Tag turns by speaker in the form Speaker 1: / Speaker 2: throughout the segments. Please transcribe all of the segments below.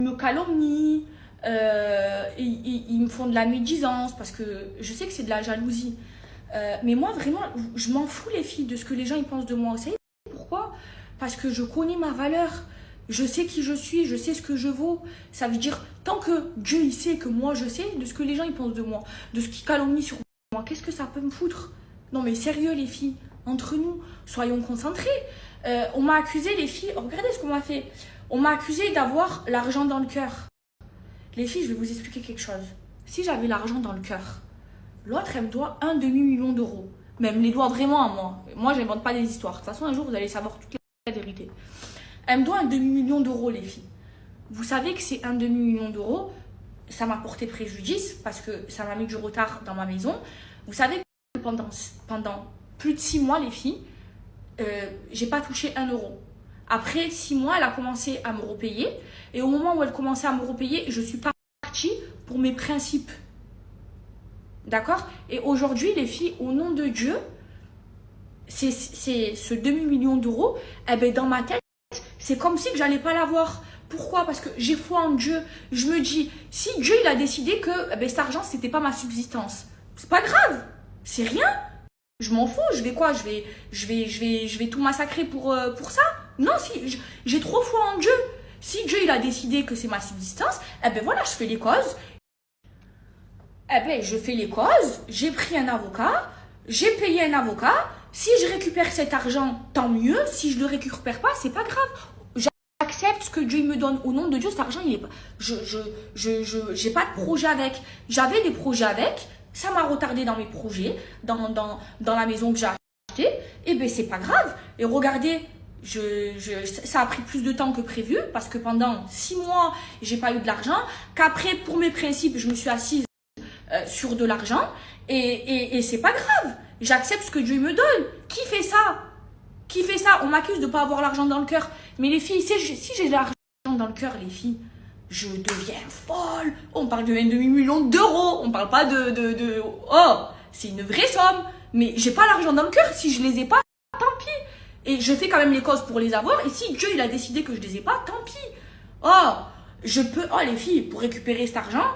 Speaker 1: me calomnient, ils me font de la médisance parce que je sais que c'est de la jalousie. Mais moi, vraiment, je m'en fous, les filles, de ce que les gens ils pensent de moi. Vous savez pourquoi? Parce que je connais ma valeur. Je sais qui je suis, je sais ce que je vaux. Ça veut dire, tant que Dieu il sait que moi je sais de ce que les gens ils pensent de moi, de ce qu'ils calomnient sur moi, qu'est-ce que ça peut me foutre? Non mais sérieux les filles, entre nous, soyons concentrés. On m'a accusé, les filles, regardez ce qu'on m'a fait. On m'a accusé d'avoir l'argent dans le cœur. Les filles, je vais vous expliquer quelque chose. Si j'avais l'argent dans le cœur, l'autre elle me doit un demi-million d'euros. Mais elle me les doit vraiment à moi. Moi, je n'invente pas des histoires. De toute façon, un jour, vous allez savoir toute la vérité. Elle me doit un demi-million d'euros, les filles. Vous savez que c'est un demi-million d'euros, ça m'a porté préjudice parce que ça m'a mis du retard dans ma maison. Vous savez que pendant plus de 6 mois, les filles, j'ai pas touché 1 euro. Après 6 mois, elle a commencé à me repayer. Et au moment où elle commençait à me repayer, je suis partie pour mes principes. D'accord? Et aujourd'hui, les filles, au nom de Dieu, c'est ce demi-million d'euros, eh ben, dans ma tête, c'est comme si que j'allais pas l'avoir. Pourquoi? Parce que j'ai foi en Dieu. Je me dis, si Dieu il a décidé que eh ben, cet argent, c'était pas ma subsistance, c'est pas grave. C'est rien. Je m'en fous. Je vais quoi? Je vais tout massacrer pour ça? Non, si j'ai trop foi en Dieu. Si Dieu il a décidé que c'est ma subsistance, eh ben voilà, je fais les causes. Eh ben, je fais les causes, j'ai pris un avocat, j'ai payé un avocat. Si je récupère cet argent, tant mieux. Si je le récupère pas, c'est pas grave. J'accepte ce que Dieu me donne. Au nom de Dieu, cet argent, il est pas. J'ai pas de projet avec. J'avais des projets avec. Ça m'a retardé dans mes projets, dans la maison que j'ai achetée. Et ben, c'est pas grave. Et regardez, ça a pris plus de temps que prévu parce que pendant 6 mois, j'ai pas eu de l'argent. Qu'après, pour mes principes, je me suis assise sur de l'argent et c'est pas grave, j'accepte ce que Dieu me donne. Qui fait ça? Qui fait ça? On m'accuse de pas avoir l'argent dans le cœur, mais les filles, si j'ai de l'argent dans le cœur, les filles, je deviens folle. On parle de 1 demi-million d'euros, on parle pas de oh, c'est une vraie somme, mais j'ai pas l'argent dans le cœur. Si je les ai pas, tant pis, et je fais quand même les causes pour les avoir. Et si Dieu il a décidé que je les ai pas, tant pis. Oh, les filles, pour récupérer cet argent,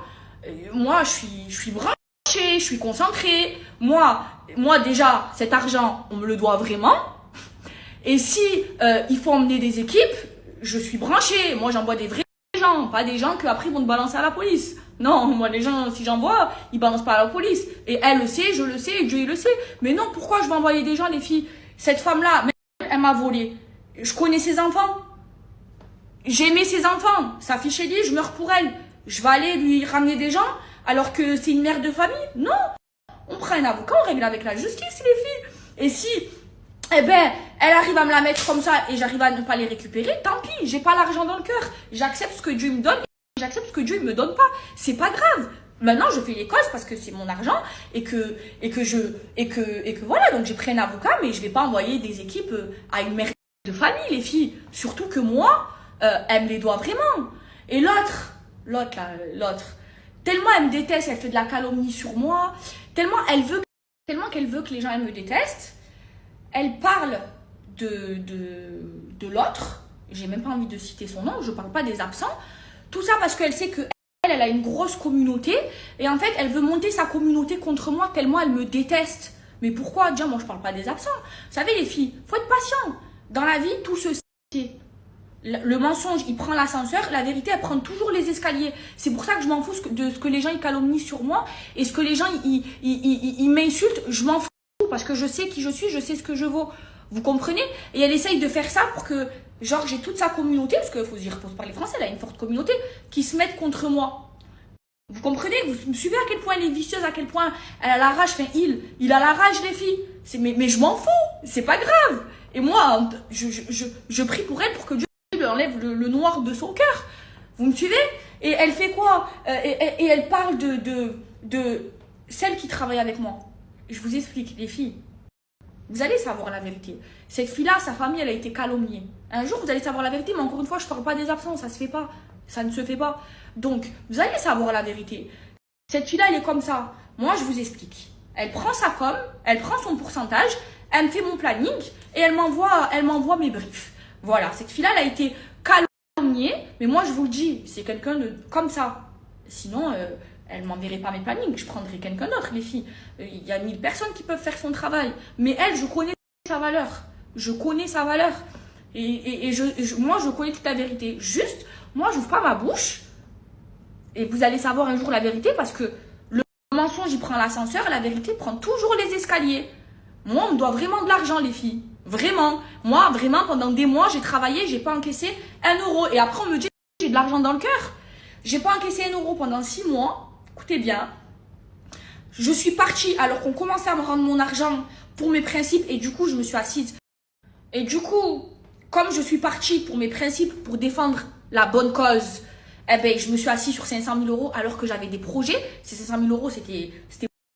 Speaker 1: moi, je suis branchée, je suis concentrée. Moi, déjà, cet argent, on me le doit vraiment. Et si il faut emmener des équipes, je suis branchée. Moi, j'envoie des vrais gens, pas des gens qui après vont te balancer à la police. Non, moi, les gens, si j'envoie, ils balancent pas à la police. Et elle le sait, je le sais, et Dieu, il le sait. Mais non, pourquoi je vais envoyer des gens, les filles? Cette femme-là, elle m'a volé. Je connais ses enfants. J'aimais ses enfants. Sa fille chérie, je meurs pour elle. Je vais aller lui ramener des gens alors que c'est une mère de famille? Non. On prend un avocat, on règle avec la justice, les filles. Et si, eh ben, elle arrive à me la mettre comme ça et j'arrive à ne pas les récupérer, tant pis, j'ai pas l'argent dans le cœur. J'accepte ce que Dieu me donne et j'accepte ce que Dieu me donne pas. C'est pas grave. Maintenant, je fais les causes parce que c'est mon argent et que voilà. Donc, j'ai pris un avocat, mais je vais pas envoyer des équipes à une mère de famille, les filles. Surtout que moi, elle me les doit vraiment. Et l'autre, tellement elle me déteste, elle fait de la calomnie sur moi, tellement qu'elle veut que les gens me détestent, elle parle de l'autre, j'ai même pas envie de citer son nom, je parle pas des absents, tout ça parce qu'elle sait que elle a une grosse communauté, et en fait elle veut monter sa communauté contre moi tellement elle me déteste. Mais pourquoi? Déjà, moi je parle pas des absents. Vous savez les filles, faut être patient. Dans la vie, tout se sait. Le mensonge, il prend l'ascenseur, la vérité, elle prend toujours les escaliers. C'est pour ça que je m'en fous de ce que les gens ils calomnient sur moi et ce que les gens ils m'insultent, je m'en fous parce que je sais qui je suis, je sais ce que je vaux. Vous comprenez? Et elle essaye de faire ça pour que, genre, j'ai toute sa communauté, parce qu'il faut se dire, pour parler français, elle a une forte communauté, qui se mettent contre moi. Vous comprenez? Vous me suivez à quel point elle est vicieuse, à quel point elle a la rage, enfin, il a la rage, les filles. Mais je m'en fous, c'est pas grave. Et moi, je prie pour elle pour que Dieu enlève le noir de son cœur. Vous me suivez? Et elle fait quoi? Et elle parle de celle qui travaille avec moi. Je vous explique, les filles. Vous allez savoir la vérité. Cette fille-là, sa famille, elle a été calomniée. Un jour, vous allez savoir la vérité, mais encore une fois, je ne parle pas des absents, ça se fait pas. Ça ne se fait pas. Donc, vous allez savoir la vérité. Cette fille-là, elle est comme ça. Moi, je vous explique. Elle prend sa com, elle prend son pourcentage, elle me fait mon planning et elle m'envoie mes briefs. Voilà, cette fille-là, elle a été calomniée nier, mais moi je vous le dis, c'est quelqu'un de comme ça. Sinon, elle m'enverrait pas mes plannings, je prendrais quelqu'un d'autre, les filles. Il y a 1000 personnes qui peuvent faire son travail. Mais elle, je connais sa valeur. Je connais sa valeur. Moi, je connais toute la vérité. Juste, moi, j'ouvre pas ma bouche. Et vous allez savoir un jour la vérité parce que le mensonge, il prend l'ascenseur, la vérité prend toujours les escaliers. Moi, on me doit vraiment de l'argent, les filles. Vraiment. Moi, vraiment, pendant des mois, j'ai travaillé, j'ai pas encaissé 1 euro. Et après, on me dit que j'ai de l'argent dans le cœur. J'ai pas encaissé 1 euro pendant 6 mois. Écoutez bien. Je suis partie alors qu'on commençait à me rendre mon argent pour mes principes. Et du coup, je me suis assise. Et du coup, comme je suis partie pour mes principes, pour défendre la bonne cause, eh ben, je me suis assise sur 500 000 euros alors que j'avais des projets. Ces 500 000 euros, c'était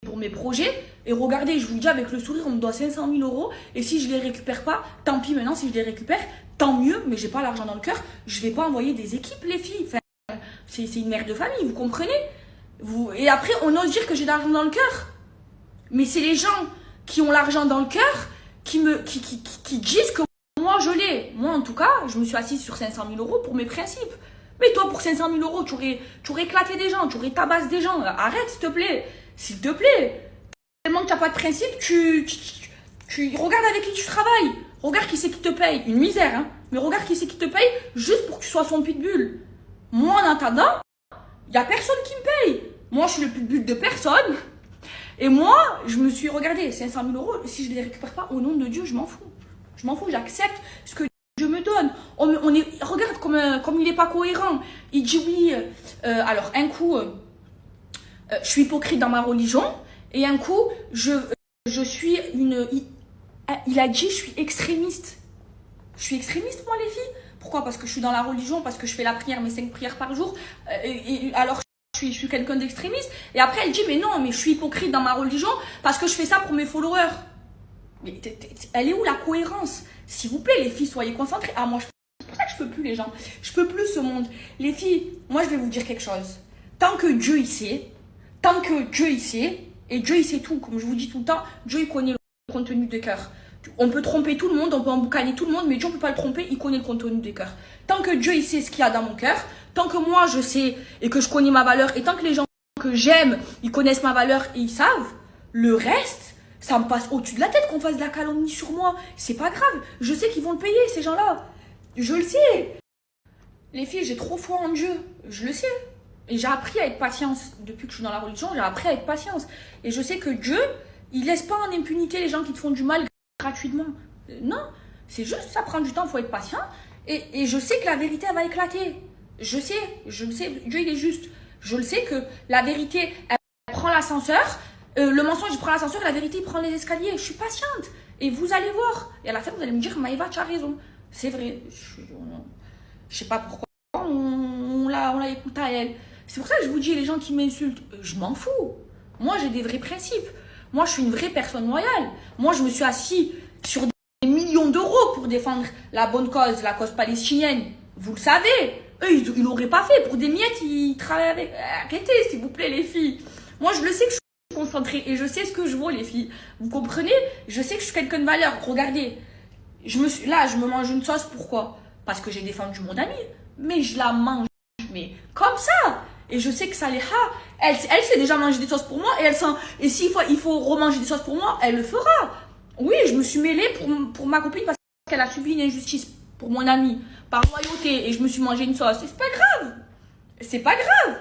Speaker 1: pour mes projets. Et regardez, je vous dis avec le sourire, on me doit 500 000 euros. Et si je les récupère pas, tant pis maintenant. Si je les récupère, tant mieux. Mais j'ai pas l'argent dans le cœur. Je vais pas envoyer des équipes, les filles. Enfin, c'est une mère de famille, vous comprenez? Et après, on ose dire que j'ai de l'argent dans le cœur. Mais c'est les gens qui ont l'argent dans le cœur qui disent que moi, je l'ai. Moi, en tout cas, je me suis assise sur 500 000 euros pour mes principes. Mais toi, pour 500 000 euros, tu aurais éclaté des gens, tu aurais tabassé des gens. Arrête, s'il te plaît. S'il te plaît. Tellement que tu n'as pas de principe, tu regardes avec qui tu travailles. Regarde qui c'est qui te paye. Une misère, hein. Mais regarde qui c'est qui te paye juste pour que tu sois son pitbull. Moi, en attendant, il n'y a personne qui me paye. Moi, je suis le pitbull de personne. Et moi, je me suis regardé 500 000 euros. Si je ne les récupère pas, au nom de Dieu, je m'en fous. Je m'en fous, j'accepte ce que Dieu me donne. Regarde comme il n'est pas cohérent. Il dit oui. Alors, un coup, je suis hypocrite dans ma religion. Et un coup, je suis une... Il a dit, je suis extrémiste. Je suis extrémiste, moi, les filles. Pourquoi? Parce que je suis dans la religion, parce que je fais la prière, mes 5 prières par jour. Alors, je suis quelqu'un d'extrémiste. Et après, elle dit, mais non, mais je suis hypocrite dans ma religion parce que je fais ça pour mes followers. Mais elle est où la cohérence? S'il vous plaît, les filles, soyez concentrées. Ah, moi, c'est pour ça que je peux plus, les gens. Je peux plus ce monde. Les filles, moi, je vais vous dire quelque chose. Tant que Dieu, il sait, et Dieu, il sait tout, comme je vous dis tout le temps, Dieu, il connaît le contenu des cœurs. On peut tromper tout le monde, on peut emboucaner tout le monde, mais Dieu ne peut pas le tromper, il connaît le contenu des cœurs. Tant que Dieu, il sait ce qu'il y a dans mon cœur, tant que moi, je sais et que je connais ma valeur, et tant que les gens que j'aime, ils connaissent ma valeur et ils savent, le reste, ça me passe au-dessus de la tête qu'on fasse de la calomnie sur moi. C'est pas grave, je sais qu'ils vont le payer, ces gens-là. Je le sais. Les filles, j'ai trop foi en Dieu, je le sais. Et j'ai appris à être patience. Depuis que je suis dans la religion, j'ai appris à être patience. Et je sais que Dieu, il laisse pas en impunité les gens qui te font du mal gratuitement. Non, c'est juste, ça prend du temps, il faut être patient. Et je sais que la vérité, elle va éclater. Je le sais, Dieu, il est juste. Je le sais que la vérité, elle prend l'ascenseur, le mensonge, il prend l'ascenseur, la vérité, il prend les escaliers. Je suis patiente. Et vous allez voir. Et à la fin, vous allez me dire, Maïva, tu as raison. C'est vrai. Je sais pas pourquoi on l'a écouté à elle. C'est pour ça que je vous dis, les gens qui m'insultent, je m'en fous. Moi, j'ai des vrais principes. Moi, je suis une vraie personne loyale. Moi, je me suis assis sur des millions d'euros pour défendre la bonne cause, la cause palestinienne. Vous le savez. Eux, ils l'auraient pas fait. Pour des miettes, ils travaillent avec... Arrêtez, s'il vous plaît, les filles. Moi, je le sais que je suis concentrée et je sais ce que je vaux, les filles. Vous comprenez? Je sais que je suis quelqu'un de valeur. Regardez. Là, je me mange une sauce. Pourquoi? Parce que j'ai défendu mon ami. Mais je la mange. Mais comme ça. Et je sais que ça les elle sait déjà manger des sauces pour moi et s'il faut, il faut remanger des sauces pour moi, elle le fera. Oui, je me suis mêlée pour ma copine parce qu'elle a subi une injustice pour mon amie, par loyauté, et je me suis mangé une sauce. Et c'est pas grave. C'est pas grave.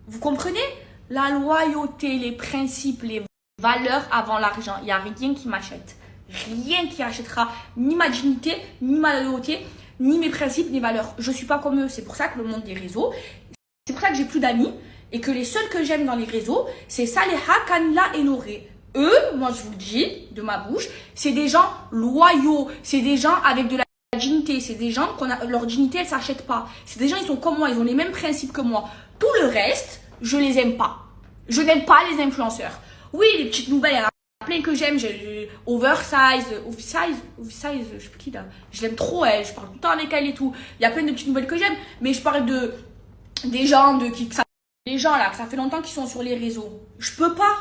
Speaker 1: Vous comprenez? La loyauté, les principes, les valeurs avant l'argent. Il n'y a rien qui m'achète. Rien qui achètera ni ma dignité, ni ma loyauté, ni mes principes, ni valeurs. Je suis pas comme eux. C'est pour ça que le monde des réseaux, c'est pour ça que j'ai plus d'amis et que les seuls que j'aime dans les réseaux, c'est Saleha, Kanla et Noré. Eux, moi je vous le dis de ma bouche, c'est des gens loyaux, c'est des gens avec de la dignité, c'est des gens leur dignité elle s'achète pas. C'est des gens ils sont comme moi, ils ont les mêmes principes que moi. Tout le reste, je les aime pas. Je n'aime pas les influenceurs. Oui, les petites nouvelles, il y en a plein que j'aime. J'ai Oversize, je sais plus qui là. Je l'aime trop, elle, je parle tout le temps avec elle et tout. Il y a plein de petites nouvelles que j'aime, mais je parle des gens les gens là, que ça fait longtemps qu'ils sont sur les réseaux. Je peux pas.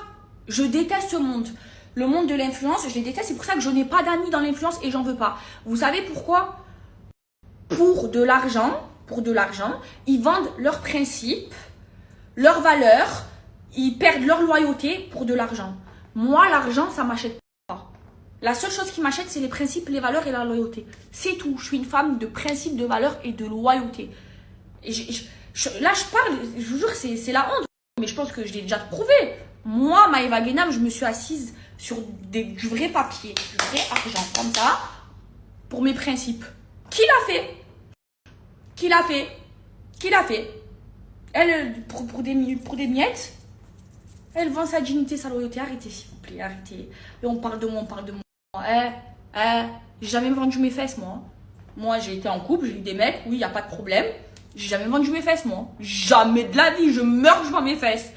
Speaker 1: Je déteste ce monde. Le monde de l'influence, je les déteste. C'est pour ça que je n'ai pas d'amis dans l'influence et j'en veux pas. Vous savez pourquoi? Pour de l'argent, pour de l'argent, ils vendent leurs principes, leurs valeurs, ils perdent leur loyauté pour de l'argent. Moi, l'argent, ça m'achète pas. La seule chose qui m'achète, c'est les principes, les valeurs et la loyauté. C'est tout. Je suis une femme de principes, de valeurs et de loyauté. Et là, je parle, je vous jure, c'est la honte. Mais je pense que je l'ai déjà prouvé. Moi, Maëva Guénam, je me suis assise sur du vrai papier, du vrai argent, comme ça, pour mes principes. Qui l'a fait? Qui l'a fait? Qui l'a fait? Elle, pour des miettes, elle vend sa dignité, sa loyauté. Arrêtez, s'il vous plaît, arrêtez. Et on parle de moi, on parle de moi. J'ai jamais vendu mes fesses, moi. Moi, j'ai été en couple, j'ai eu des mecs, oui, il n'y a pas de problème. J'ai jamais vendu mes fesses, moi. Jamais de la vie, je meurs, je vends mes fesses.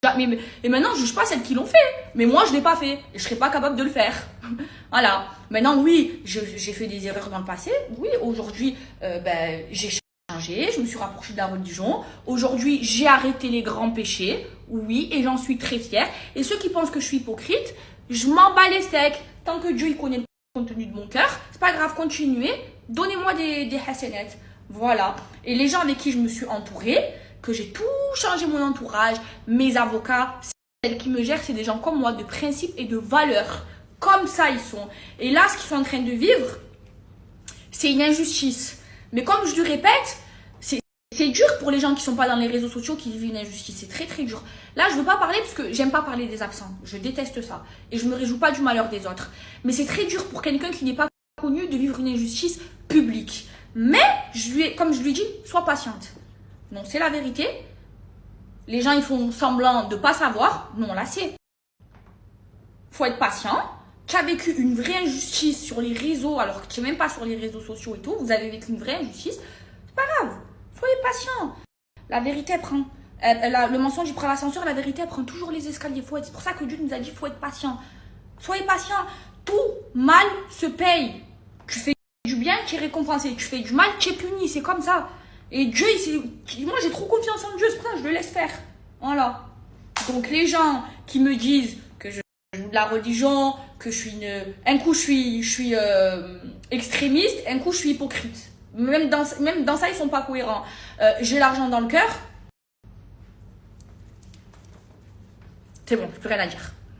Speaker 1: Jamais. Et maintenant, je ne juge pas celles qui l'ont fait. Mais moi, je ne l'ai pas fait. Et je ne serais pas capable de le faire. Voilà. Maintenant, oui, j'ai fait des erreurs dans le passé. Oui, aujourd'hui, j'ai changé. Je me suis rapprochée de la religion. Aujourd'hui, j'ai arrêté les grands péchés. Oui, et j'en suis très fière. Et ceux qui pensent que je suis hypocrite, je m'en bats les steaks. Tant que Dieu il connaît le contenu de mon cœur, c'est pas grave, continuez. Donnez-moi des hasanettes. Voilà. Et les gens avec qui je me suis entourée, que j'ai tout changé mon entourage, mes avocats, celles qui me gèrent, c'est des gens comme moi, de principes et de valeurs. Comme ça, ils sont. Et là, ce qu'ils sont en train de vivre, c'est une injustice. Mais comme je le répète, c'est dur pour les gens qui ne sont pas dans les réseaux sociaux, qui vivent une injustice. C'est très, très dur. Là, je ne veux pas parler parce que j'aime pas parler des absents. Je déteste ça. Et je ne me réjouis pas du malheur des autres. Mais c'est très dur pour quelqu'un qui n'est pas connu de vivre une injustice publique. Mais, comme je lui dis, sois patiente. Non, c'est la vérité. Les gens, ils font semblant de ne pas savoir. Non, là, c'est. Faut être patient. Tu as vécu une vraie injustice sur les réseaux, alors que tu n'es même pas sur les réseaux sociaux et tout. Vous avez vécu une vraie injustice. C'est pas grave. Soyez patient. La vérité, elle prend. Le mensonge, il prend l'ascenseur. La vérité, elle prend toujours les escaliers. C'est pour ça que Dieu nous a dit faut être patient. Soyez patient. Tout mal se paye. Tu fais du bien, tu es récompensé. Tu fais du mal, tu es puni. C'est comme ça. Et Dieu, moi j'ai trop confiance en Dieu, c'est pour ça que je le laisse faire. Voilà. Donc les gens qui me disent que je joue de la religion, que je suis un coup je suis extrémiste, un coup je suis hypocrite. Même dans ça, ils sont pas cohérents. J'ai l'argent dans le cœur. C'est bon, je peux rien à dire.